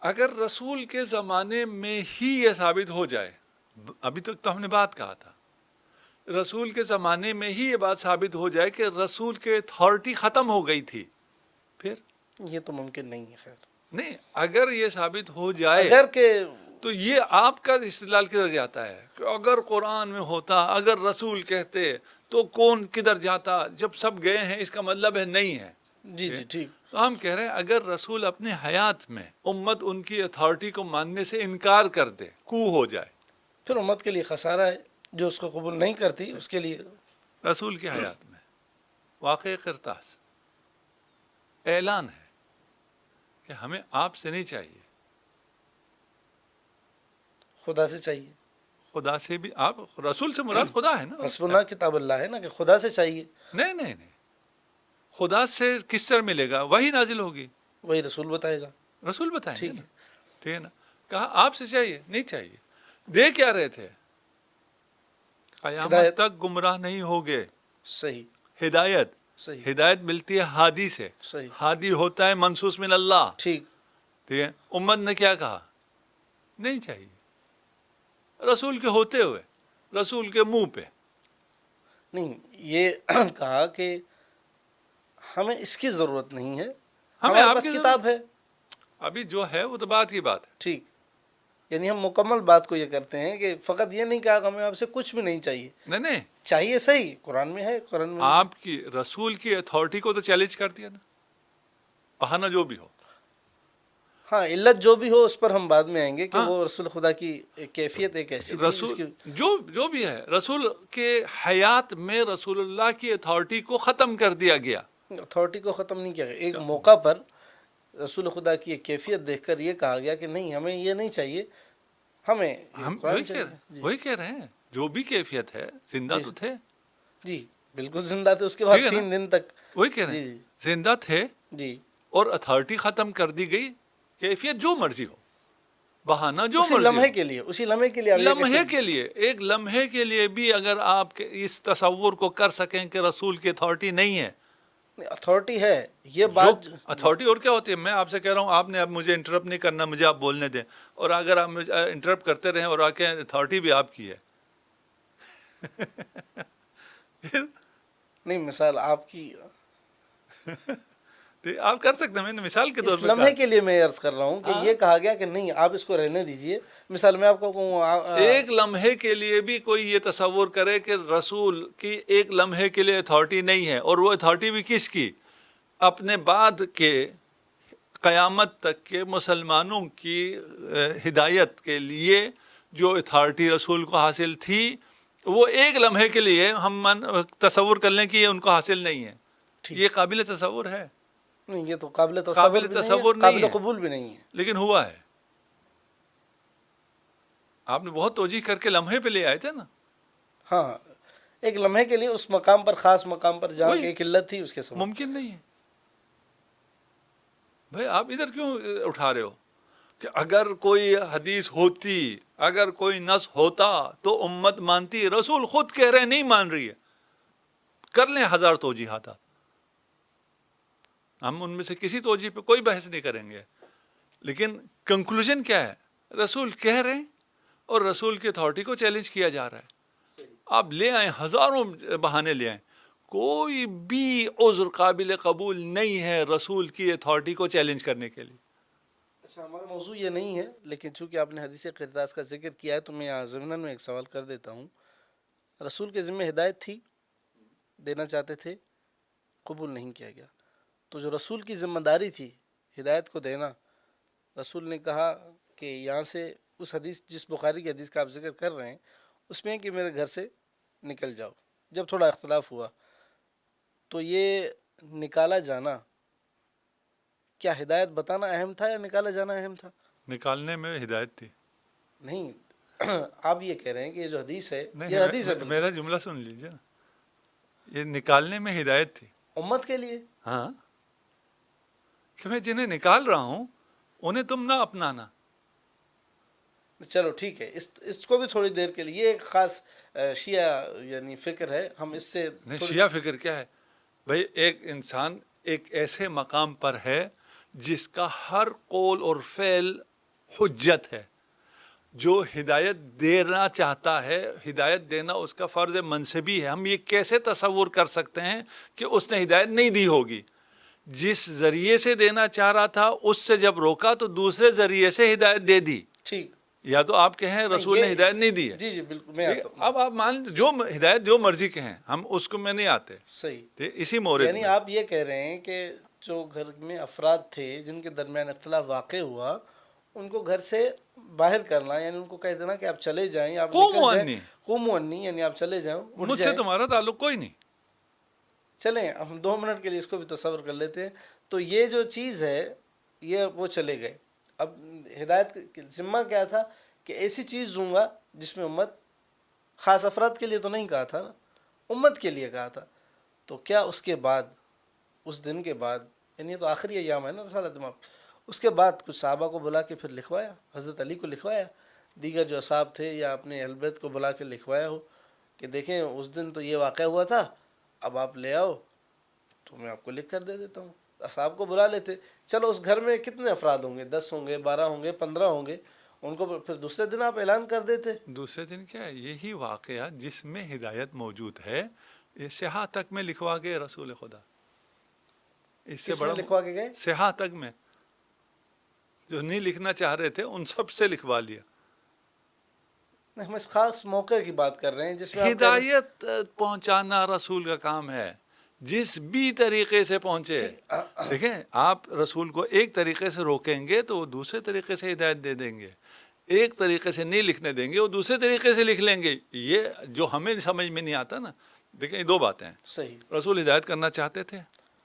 اگر رسول کے زمانے میں ہی یہ ثابت ہو جائے، ابھی تک تو ہم نے بات کہا تھا، رسول کے زمانے میں ہی یہ بات ثابت ہو جائے کہ رسول کے اتھارٹی ختم ہو گئی تھی، پھر یہ تو ممکن نہیں ہے. خیر نہیں، اگر یہ ثابت ہو جائے اگر کہ تو یہ آپ کا استدلال کدھر جاتا ہے کہ اگر قرآن میں ہوتا، اگر رسول کہتے تو کون کدھر جاتا، جب سب گئے ہیں اس کا مطلب ہے نہیں ہے. جی ٹھیک. تو ہم کہہ رہے ہیں اگر رسول اپنے حیات میں امت ان کی اتھارٹی کو ماننے سے انکار کر دے، کو ہو جائے، پھر امت کے لیے خسارہ ہے، جو اس کو قبول نہیں کرتی اس کے لیے. رسول کی حیات میں واقع قرطاس اعلان ہے کہ ہمیں آپ سے نہیں چاہیے، خدا سے چاہیے. خدا سے بھی. آپ رسول سے مراد خدا ہے نا. حسبنا کتاب اللہ ہے نا، کہ خدا سے چاہیے. نہیں، خدا سے کس طرح ملے گا؟ وہی نازل ہوگی، وہی رسول بتائے گا. رسول بتائیں گے ٹھیک نا. ہے. ٹھیک ہے نا. کہا آپ سے چاہیے، نہیں چاہیے. دے کیا رہے تھے؟ قیامت ہدایت. تک گمراہ نہیں ہوگے. صحیح. ہدایت. صحیح. ہدایت ملتی ہے ہادی سے. صحیح. ہادی ہوتا ہے منصوص من اللہ. ٹھیک. ٹھیک ہے. امت نے کیا کہا؟ نہیں چاہیے، رسول کے ہوتے ہوئے، رسول کے منہ پہ. نہیں، یہ کہا کہ ہمیں اس کی ضرورت نہیں ہے، ہمیں ہمارے آپ پاس کی کتاب ہے. ابھی جو ہے وہ تو بات کی بات ہے. ٹھیک. یعنی ہم مکمل بات کو یہ کرتے ہیں کہ فقط یہ نہیں کہا کہ ہمیں آپ سے کچھ بھی نہیں چاہیے. نہیں، چاہیے صحیح، قرآن میں ہے، قرآن میں آپ کی رسول کی اتھارٹی کو تو چیلنج کر دیا نا، بہانہ جو بھی ہو. ہاں، علت جو بھی ہو اس پر ہم بعد میں آئیں گے کہ وہ رسول خدا کی ایک کیفیت ایک ایسی تھی جس رسول کی جو بھی ہے، رسول کے حیات میں رسول اللہ کی اتھارٹی کو ختم کر دیا گیا. اتھارٹی کو ختم نہیں کیا گیا. ایک موقع پر رسول خدا کی ایک کیفیت دیکھ کر یہ کہا گیا کہ نہیں، ہمیں یہ نہیں چاہیے، ہمیں ہم قرآن چاہیے. وہی کہہ رہے ہیں، جو بھی کیفیت ہے، زندہ تو تھے. جی بالکل زندہ تھے. اس کے بعد 3 دن تک وہی کہہ رہے ہیں، زندہ تھے جی. اور اتھارٹی ختم کر دی گئی. کیفیت جو مرضی ہو، بہانہ جو اسی مرضی لمحے ہو، کے لیے، اسی لمحے کے لیے لمحے کے لیے، ایک لمحے کے لیے بھی اگر آپ اس تصور کو کر سکیں کہ رسول کی اتھارٹی نہیں ہے. اتھارٹی ہے یہ جو بات. اتھارٹی اور کیا ہوتی ہے؟ میں آپ سے کہہ رہا ہوں، آپ نے اب مجھے انٹرپٹ نہیں کرنا، مجھے آپ بولنے دیں. اور اگر آپ مجھے انٹرپٹ کرتے رہیں اور آ کے اتھارٹی بھی آپ کی ہے. نہیں، مثال آپ کی آپ کر سکتے ہیں، میں نے مثال کے طور اس پہ لمحے کے لیے میں عرض کر رہا ہوں کہ ہاں، یہ کہا گیا کہ نہیں، آپ اس کو رہنے دیجئے. مثال میں آپ کو کہوں ایک لمحے کے لیے بھی کوئی یہ تصور کرے کہ رسول کی ایک لمحے کے لیے اتھارٹی نہیں ہے، اور وہ اتھارٹی بھی کس کی؟ اپنے بعد کے قیامت تک کے مسلمانوں کی ہدایت کے لیے جو اتھارٹی رسول کو حاصل تھی، وہ ایک لمحے کے لیے ہم تصور کر لیں کہ یہ ان کو حاصل نہیں ہے. یہ قابل تصور ہے؟ نہیں، یہ تو قابل تصور بھی نہیں ہے، قابل قبول بھی نہیں ہے. لیکن ہوا ہے. آپ نے بہت توجیہ کر کے لمحے پہ لے آئے تھے نا. ہاں، ایک لمحے کے لیے اس مقام پر، خاص مقام پر جہاں ایک علت تھی اس کے سبب. ممکن نہیں ہے. بھائی آپ ادھر کیوں اٹھا رہے ہو کہ اگر کوئی حدیث ہوتی، اگر کوئی نص ہوتا تو امت مانتی؟ رسول خود کہہ رہے نہیں مان رہی ہے. کر لیں 1000 توجیحات، ہم ان میں سے کسی توجیہ پہ کوئی بحث نہیں کریں گے. لیکن کنکلوژن کیا ہے؟ رسول کہہ رہے ہیں اور رسول کی اتھارٹی کو چیلنج کیا جا رہا ہے. آپ لے آئیں، ہزاروں بہانے لے آئیں، کوئی بھی عذر قابل قبول نہیں ہے رسول کی اتھارٹی کو چیلنج کرنے کے لیے. اچھا، ہمارا موضوع یہ نہیں ہے، لیکن چونکہ آپ نے حدیث قرطاس کا ذکر کیا ہے تو میں یہاں ضمن میں ایک سوال کر دیتا ہوں. رسول کے ذمہ ہدایت تھی، دینا چاہتے تھے، قبول نہیں کیا گیا. تو جو رسول کی ذمہ داری تھی ہدایت کو دینا، رسول نے کہا کہ یہاں سے اس حدیث، جس بخاری کی حدیث کا آپ ذکر کر رہے ہیں، اس میں کہ میرے گھر سے نکل جاؤ. جب تھوڑا اختلاف ہوا تو یہ نکالا جانا، کیا ہدایت بتانا اہم تھا یا نکالا جانا اہم تھا؟ نکالنے میں ہدایت تھی. نہیں، آپ یہ کہہ رہے ہیں کہ یہ جو حدیث ہے، یہ حدیث ہے، میرا جملہ سن لیجیے نا. یہ نکالنے میں ہدایت تھی امت کے لیے. ہاں، کہ میں جنہیں نکال رہا ہوں انہیں تم نہ اپنانا. چلو ٹھیک ہے، اس کو بھی تھوڑی دیر کے لیے، یہ ایک خاص شیعہ یعنی فکر ہے، ہم اس سے نہیں، شیعہ فکر کیا ہے بھائی؟ ایک انسان ایک ایسے مقام پر ہے جس کا ہر قول اور فعل حجت ہے. جو ہدایت دینا چاہتا ہے، ہدایت دینا اس کا فرض منصبی ہے. ہم یہ کیسے تصور کر سکتے ہیں کہ اس نے ہدایت نہیں دی ہوگی؟ جس ذریعے سے دینا چاہ رہا تھا اس سے جب روکا تو دوسرے ذریعے سے ہدایت دے دی. ٹھیک. یا تو آپ کہیں رسول نے ہدایت نہیں دی ہے. جی جی بالکل میں ٹھیک ہے؟ آتا ہوں. اب آپ مان جو ہدایت جو مرضی کہیں، ہم اس کو میں نہیں آتے. صحیح. اسی مورد یعنی میں آپ یہ کہہ رہے ہیں کہ جو گھر میں افراد تھے جن کے درمیان اختلاف واقع ہوا، ان کو گھر سے باہر کرنا، یعنی ان کو کہہ دینا کہ آپ چلے جائیں، آپ قوموا نکل انی. جائیں. قوموا انی یعنی آپ چلے جائیں، اٹھ مجھ سے جائیں. تمہارا تعلق کوئی نہیں. چلیں ہم 2 منٹ کے لیے اس کو بھی تصور کر لیتے ہیں. تو یہ جو چیز ہے یہ وہ چلے گئے. اب ہدایت کا ذمہ کیا تھا کہ ایسی چیز دوں گا جس میں امت، خاص افراد کے لیے تو نہیں کہا تھا نا، امت کے لیے کہا تھا. تو کیا اس کے بعد، اس دن کے بعد، یعنی یہ تو آخری ایام ہے نا رسالت امام، اس کے بعد کچھ صحابہ کو بلا کے پھر لکھوایا، حضرت علی کو لکھوایا، دیگر جو اصحاب تھے یا اپنے اہل بیت کو بلا کے لکھوایا ہو کہ دیکھیں اس دن تو یہ واقعہ ہوا تھا، اب آپ لے آؤ تو میں آپ کو لکھ کر دے دیتا ہوں. اصحاب کو بلا لیتے. چلو اس گھر میں کتنے افراد ہوں گے؟ 10 ہوں گے، 12 ہوں گے، 15 ہوں گے. ان کو پھر دوسرے دن آپ اعلان کر دیتے. دوسرے دن کیا ہے؟ یہی واقعہ جس میں ہدایت موجود ہے، یہ سیاہ تک میں لکھوا گئے رسول خدا. اس سے کس میں بڑا لکھوا کے گئے؟ سیاہ تک میں جو نہیں لکھنا چاہ رہے تھے ان سب سے لکھوا لیا. ہم اس خاص موقع کی بات کر رہے ہیں جس میں آپ کہہ رہے ہیں. ہدایت پہنچانا رسول کا کام ہے، جس بھی طریقے سے پہنچے. دیکھیں آپ رسول کو ایک طریقے سے روکیں گے تو وہ دوسرے طریقے سے ہدایت دے دیں گے. ایک طریقے سے نہیں لکھنے دیں گے وہ دوسرے طریقے سے لکھ لیں گے. یہ جو ہمیں سمجھ میں نہیں آتا نا. دیکھیں یہ 2 باتیں ہیں. صحیح. رسول ہدایت کرنا چاہتے تھے،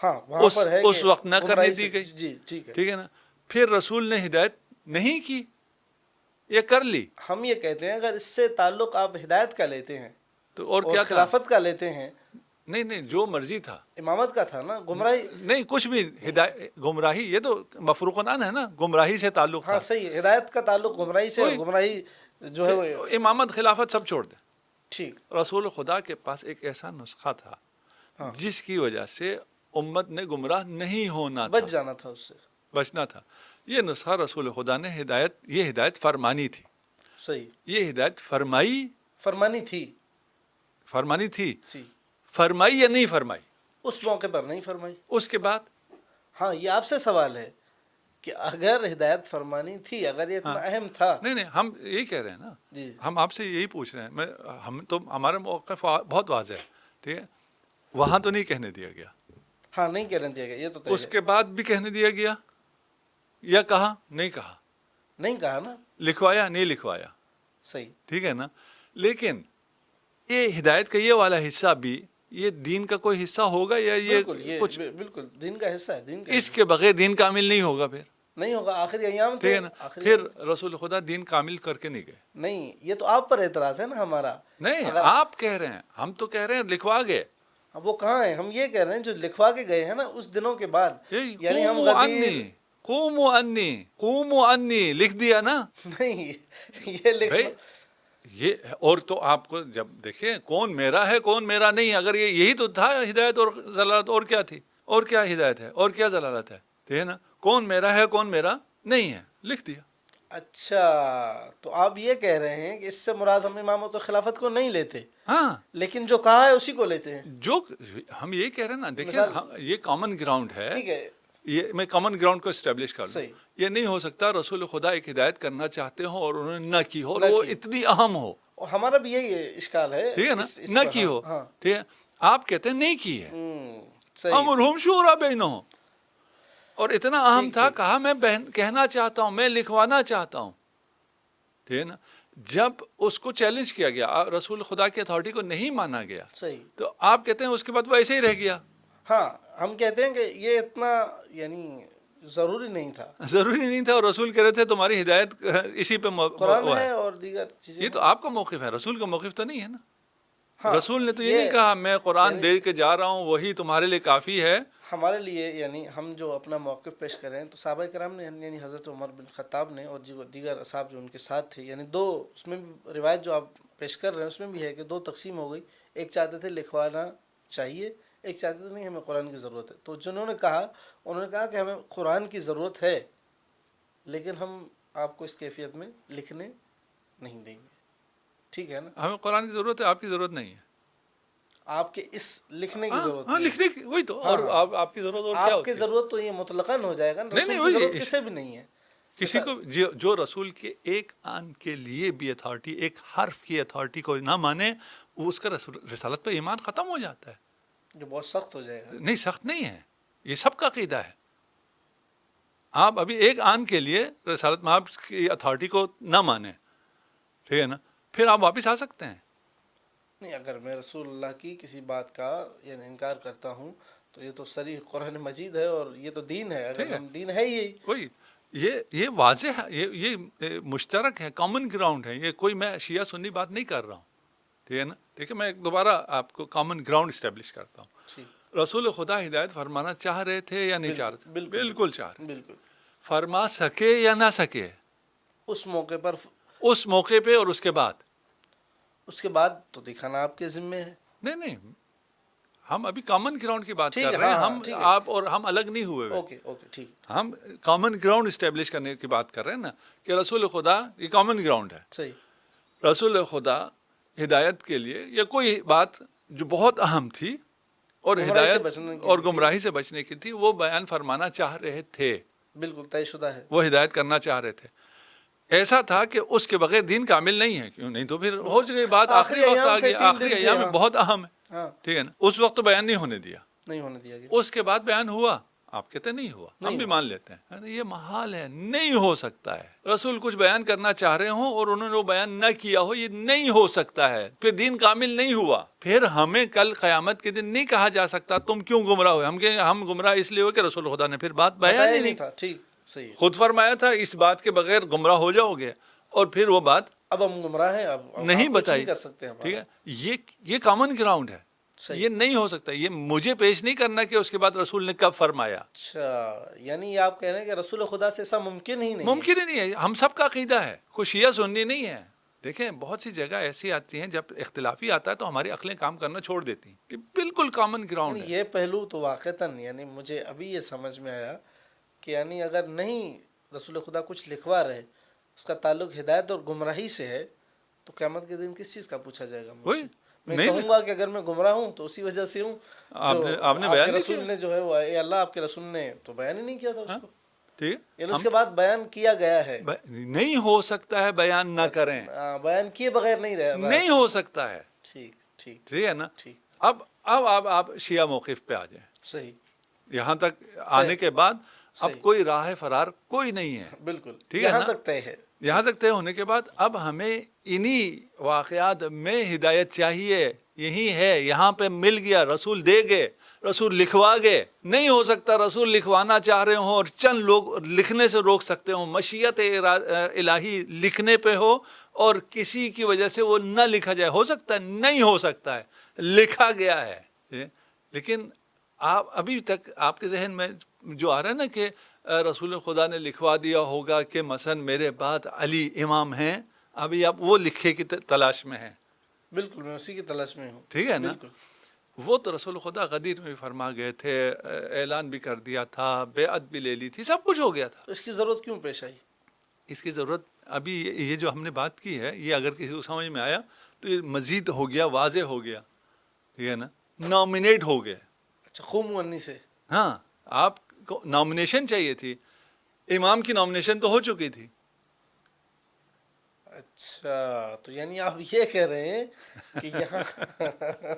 ہاں وہاں پر ہے اس کہ وقت نہ کرنے گمراہی دی سے- گئی. جی ٹھیک ہے. ٹھیک ہے نا. پھر رسول نے ہدایت نہیں کی، یہ کر لی. ہم یہ کہتے ہیں اگر اس سے تعلق آپ ہدایت کا لیتے ہیں تو اور اور کیا تھا؟ خلافت کا لیتے ہیں، نہیں جو مرضی تھا. امامت کا تھا نا. گمراہی. نہیں کچھ بھی گمراہی، یہ تو مفروق عنان ہے نا. گمراہی سے تعلق ہاں تھا. صحیح. ہدایت کا تعلق گمراہی سے، اور کوئی- گمراہی جو ہے وہ. امامت خلافت سب چھوڑ دیں. ٹھیک. رسول خدا کے پاس ایک ایسا نسخہ تھا ہاں. جس کی وجہ سے امت نے گمراہ نہیں ہونا تھا، بچ جانا تھا اس سے. بچنا تھا. یہ نسخہ رسول خدا نے یہ ہدایت فرمانی تھی. صحیح. یہ ہدایت فرمائی فرمانی تھی. تھی. سی. فرمائی یا نہیں فرمائی؟ اس موقع پر نہیں فرمائی. اس کے بعد ہاں یہ آپ سے سوال ہے کہ اگر ہدایت فرمانی تھی، اگر یہ اتنا اہم تھا. نہیں ہم یہی کہہ رہے ہیں نا. جی. ہم آپ سے یہی پوچھ رہے ہیں. ہم تو ہمارا موقف بہت واضح ہے. ٹھیک ہے. وہاں تو نہیں کہنے دیا گیا، ہاں نہیں کہنے دیا گیا، یہ تو طے اس ہے. کے بعد بھی کہنے دیا گیا یا کہا؟ نہیں کہا. نہیں کہا نا. لکھوایا نہیں لکھوایا. صحیح. ٹھیک ہے نا. لیکن یہ ہدایت کا یہ والا حصہ بھی یہ دین کا کوئی حصہ ہوگا یا یہ بالکل، یہ کچھ بالکل دین کا حصہ ہے. دین کا اس کے بغیر دین کامل نہیں ہوگا. پھر نہیں ہوگا. آخری ایام ٹھیک تھے. ہے نا. آخری پھر رسول خدا دین کامل کر کے نہیں گئے. نہیں، یہ تو آپ پر اعتراض ہے نا ہمارا. نہیں اگر آپ کہہ رہے ہیں، ہم تو کہہ رہے ہیں لکھوا گئے. وہ کہاں ہیں؟ ہم یہ کہہ رہے ہیں جو لکھوا کے گئے ہیں نا اس دنوں کے بعد. یعنی ہم غدیر قوموا انی لکھ دیا نا. نہیں، یہ بھائی یہ اور تو آپ کو جب دیکھیں کون میرا ہے کون میرا نہیں، اگر یہی تو تھا ہدایت اور ضلالت، اور کیا تھی؟ اور کیا ہدایت ہے اور کیا ضلالت ہے؟ ٹھیک ہے نا. کون میرا ہے کون میرا نہیں ہے، لکھ دیا. اچھا تو آپ یہ کہہ رہے ہیں کہ اس سے مراد ہم امامت و خلافت کو نہیں لیتے، ہاں لیکن جو کہا ہے اسی کو لیتے ہیں. جو ہم یہی کہہ رہے ہیں نا. دیکھیں یہ کامن گراؤنڈ ہے. ٹھیک ہے. یہ میں کامن گراؤنڈ کو اسٹیبلش کر لوں. صحیح. یہ نہیں ہو سکتا رسول خدا ایک ہدایت کرنا چاہتے ہوں اور انہوں نے نہ کی ہو اور نہ وہ کی. اتنی اہم ہو. اور ہمارا بھی یہی اشکال ہے. ٹھیک ہے نا. اس نہ پر. کی ہو. ہاں. ٹھیک ہے. آپ کہتے ہیں نہیں کی ہے. صحیح. امرہم شورا بینہم. اور اتنا اہم ٹھیک، تھا، ٹھیک. کہا میں کہنا چاہتا ہوں، میں لکھوانا چاہتا ہوں. ٹھیک ہے نا. جب اس کو چیلنج کیا گیا، رسول خدا کی اتھارٹی کو نہیں مانا گیا، صحیح. تو آپ کہتے ہیں اس کے بعد وہ ایسے ہی رہ گیا. ہاں ہم کہتے ہیں کہ یہ اتنا یعنی ضروری نہیں تھا. ضروری نہیں تھا. اور رسول کہہ رہے تھے تمہاری ہدایت اسی پہ قرآن وہ ہے ہے. اور دیگر چیزیں. یہ تو آپ کا موقف ہے، رسول کا موقف تو نہیں ہے نا. ہاں، رسول نے تو یہ نہیں کہا میں قرآن دے کے جا رہا ہوں وہی تمہارے لیے کافی ہے. ہمارے لیے یعنی ہم جو اپنا موقف پیش کر رہے ہیں تو صحابہ کرام نے یعنی حضرت عمر بن خطاب نے اور دیگر اصحاب جو ان کے ساتھ تھے، یعنی 2 اس میں بھی روایت جو آپ پیش کر رہے ہیں اس میں بھی ہے کہ 2 تقسیم ہو گئی. ایک چاہتے تھے لکھوانا چاہیے، ایک چاہتے تھے نہیں ہمیں قرآن کی ضرورت ہے. تو جنہوں نے کہا انہوں نے کہا کہ ہمیں قرآن کی ضرورت ہے لیکن ہم آپ کو اس کیفیت میں لکھنے نہیں دیں گے. ٹھیک ہے نا؟ ہمیں قرآن کی ضرورت ہے، آپ کی ضرورت نہیں ہے. آپ کے اس لکھنے کی ضرورت ہاں نہیں ہے. لکھنے کی وہی تو، اور آپ کی ضرورت اور کیا آپ کی ہوتی ہے؟ ضرورت تو یہ مطلقاً ہو جائے گا نا، نہیں رسول نہیں کی ضرورت وہی کسے بھی نہیں ہے. کسی کو جو رسول کے ایک آن کے لیے بھی اتھارٹی، ایک حرف کی اتھارٹی کو نہ مانے، وہ اس کا رسالت پہ ایمان ختم ہو جاتا ہے. جو بہت سخت ہو جائے گا. نہیں سخت نہیں ہے، یہ سب کا عقیدہ ہے. آپ ابھی ایک آن کے لیے رسالت میں آپ کی اتھارٹی کو نہ مانیں، ٹھیک ہے نا، پھر آپ واپس آ سکتے ہیں. نہیں، اگر میں رسول اللہ کی کسی بات کا یعنی انکار کرتا ہوں تو یہ تو صریح قرآن مجید ہے اور یہ تو دین ہے. ٹھیک اگر ہے، ہم دین ہے یہی. وہی یہ واضح ہے، یہ مشترک ہے، کامن گراؤنڈ ہے. یہ کوئی میں شیعہ سنی بات نہیں کر رہا ہوں، ٹھیک ہے نا. ٹھیک ہے، میں دوبارہ آپ کو کامن گراؤنڈ اسٹیبلش کرتا ہوں. ٹھیک، رسول خدا ہدایت فرمانا چاہ رہے تھے یا نہیں چاہ رہے تھے؟ بالکل چاہ رہے تھے. بالکل. فرما سکے یا نہ سکے اس موقع پر، اس موقع پہ اور اس کے بعد، اس کے بعد تو دکھانا آپ کے ذمے ہے. نہیں ہم ابھی کامن گراؤنڈ کی بات ٹھیک کر ہے، رہے ہیں. ہاں، ہم ٹھیک ہے. آپ اور ہم الگ نہیں ہوئے ہوئے، اوکے ٹھیک. ہم کامن گراؤنڈ اسٹیبلش کرنے کی بات کر رہے ہیں نا، کہ رسول خدا یہ کامن گراؤنڈ ہے. صحیح. رسول خدا ہدایت کے لیے یا کوئی بات جو بہت اہم تھی اور گمراہی سے ہدایت بچنے کی اور تھی. گمراہی سے بچنے کی تھی، وہ بیان فرمانا چاہ رہے تھے، بالکل طے شدہ ہے. وہ ہدایت کرنا چاہ رہے تھے. ایسا تھا کہ اس کے بغیر دین کامل نہیں ہے. کیوں نہیں؟ تو پھر ہو گئی بات، آخری وقت آ گیا، آخری ایام میں بہت اہم ہے، ہاں، ٹھیک ہے نا. اس وقت تو بیان نہیں ہونے دیا، نہیں ہونے دیا گیا. اس کے بعد بیان ہوا. آپ کہتے نہیں ہوا، ہم بھی مان لیتے ہیں. یہ محال ہے، نہیں ہو سکتا ہے. رسول کچھ بیان کرنا چاہ رہے ہوں اور انہوں نے وہ بیان نہ کیا ہو، یہ نہیں ہو سکتا ہے. پھر دین کامل نہیں ہوا. پھر ہمیں کل قیامت کے دن نہیں کہا جا سکتا تم کیوں گمراہ ہوئے. ہم کہیں ہم گمراہ اس لیے ہوئے کہ رسول خدا نے پھر بات بیان ہی نہیں تھا. ٹھیک، صحیح. خود فرمایا تھا اس بات کے بغیر گمراہ ہو جاؤ گے، اور پھر وہ بات اب ہم گمراہ ہیں، اب نہیں آپ کچھ بتائی. کر سکتے ہیں. ٹھیک ہے، یہ کامن گراؤنڈ ہے. صحیح. یہ نہیں ہو سکتا. یہ مجھے پیش نہیں کرنا کہ اس کے بعد رسول نے کب فرمایا. اچھا، یعنی یہ آپ کہہ رہے ہیں کہ رسول خدا سے ایسا ممکن ہی نہیں. ممکن ہی نہیں ہے. ہم سب کا عقیدہ ہے، کوئی شیعہ سنی نہیں ہے. دیکھیں بہت سی جگہ ایسی آتی ہیں جب اختلافی آتا ہے تو ہماری عقلیں کام کرنا چھوڑ دیتی ہیں. یہ بالکل کامن گراؤنڈ ہے. یہ پہلو تو واقعتاً یعنی مجھے ابھی یہ سمجھ میں آیا کہ یعنی اگر نہیں رسول خدا کچھ لکھوا رہے، اس کا تعلق ہدایت اور گمراہی سے ہے، تو قیامت کے دن کس چیز کا پوچھا جائے گا مجھ سے؟ میں کہوں گا کہ اگر میں گمراہ ہوں تو اسی وجہ سے ہوں جو آپ نے بیان کے نہیں رسول کیا. نے جو ہے وہ اے اللہ آپ کے رسول نے تو بیان ہی نہیں کیا تھا اس کو. ٹھیک ہے، یعنی اس کے بعد بیان کیا گیا ہے. نہیں ہو سکتا ہے بیان نہ کریں. بیان کیے بغیر نہیں رہا. نہیں ہو سکتا ہے. ٹھیک ہے نا. ٹھیک. اب آپ شیعہ موقف پہ آ جائیں. صحیح. یہاں تک آنے کے بعد اب کوئی راہ فرار کوئی نہیں ہے. بالکل. ٹھیک ہے نا. یہاں تک طے ہے. یہاں تک طے ہونے کے بعد اب ہمیں انہی واقعات میں ہدایت چاہیے. یہی ہے، یہاں پہ مل گیا. رسول دے گئے، رسول لکھوا گئے. نہیں ہو سکتا رسول لکھوانا چاہ رہے ہوں اور چند لوگ لکھنے سے روک سکتے ہوں. مشیت الہی لکھنے پہ ہو اور کسی کی وجہ سے وہ نہ لکھا جائے. ہو سکتا ہے؟ نہیں ہو سکتا ہے. لکھا گیا ہے. لیکن آپ ابھی تک آپ کے ذہن میں جو آ رہا ہے نا کہ رسول خدا نے لکھوا دیا ہوگا کہ مثلا میرے بعد علی امام ہیں، ابھی آپ وہ لکھے کی تلاش میں ہیں. بالکل، میں اسی کی تلاش میں ہوں. ٹھیک ہے نا. بالکل. وہ تو رسول خدا غدیر میں بھی فرما گئے تھے، اعلان بھی کر دیا تھا، بیعت بھی لے لی تھی، سب کچھ ہو گیا تھا. تو اس کی ضرورت کیوں پیش آئی؟ اس کی ضرورت ابھی یہ جو ہم نے بات کی ہے، یہ اگر کسی کو سمجھ میں آیا تو یہ مزید ہو گیا، واضح ہو گیا. ٹھیک ہے نا. نامنیٹ ہو گئے. اچھا، قوم ونی سے. ہاں، آپ کو نامنیشن چاہیے تھی. امام کی نامنیشن تو ہو چکی تھی. اچھا، تو یعنی آپ یہ کہہ رہے ہیں کہ یہاں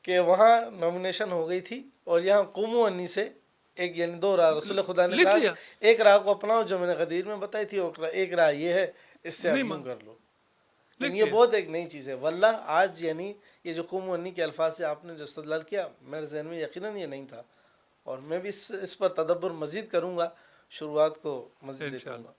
کہ وہاں نامنیشن ہو گئی تھی اور یہاں قوم ونی سے ایک یعنی دو راہ رسول خدا نے کہا ایک راہ کو اپناؤ جو میں نے غدیر میں بتائی تھی، ایک راہ یہ ہے، اس سے عمل کر لو. لیکن یہ بہت ایک نئی چیز ہے. واللہ آج یعنی یہ جو قوم ونی کے الفاظ سے آپ نے جو استدلال کیا، میرے ذہن میں یقیناً یہ نہیں تھا، اور میں بھی اس پر تدبر مزید کروں گا، شروعات کو مزید دیکھوں گا.